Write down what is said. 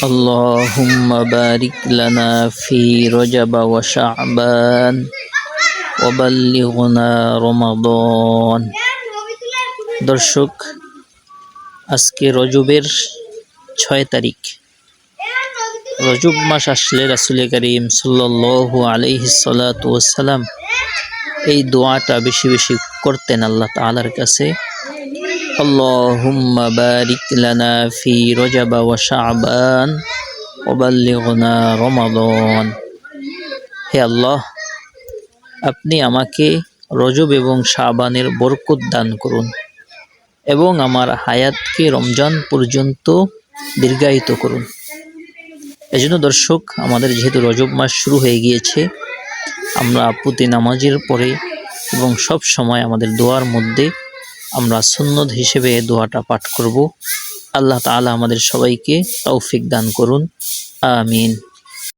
اللهم بارك لنا في رجب وشعبان وبلغنا رمضان। দর্শক, আজকে রজবের 6 তারিখ। রজব মাস আসলে রাসূল করিম সাল্লাল্লাহু আলাইহি সাল্লাতু ওয়াসসালাম এই দোয়াটা বেশি বেশি করতেন আল্লাহ তাআলার কাছে, আল্লাহুম্মা বারিক লানা ফি রজব ওয়া শাবান ওয়া বাল্লিগনা রমাদান। হে আল্লাহ, আপনি আমাকে রজব এবং শাবানের বরকত দান করুন এবং আমার হায়াতকে রমজান পর্যন্ত দীর্ঘায়িত করুন। এজন্য দর্শক, আমাদের যেহেতু রজব মাস শুরু হয়ে গিয়েছে, আমরা প্রতি নামাজের পরে এবং সব সময় আমাদের দোয়ার মধ্যে আমরা সুন্নত হিসেবে দোয়াটা পাঠ করব। আল্লাহ তাআলা আমাদের সবাইকে তৌফিক দান করুন, আমিন।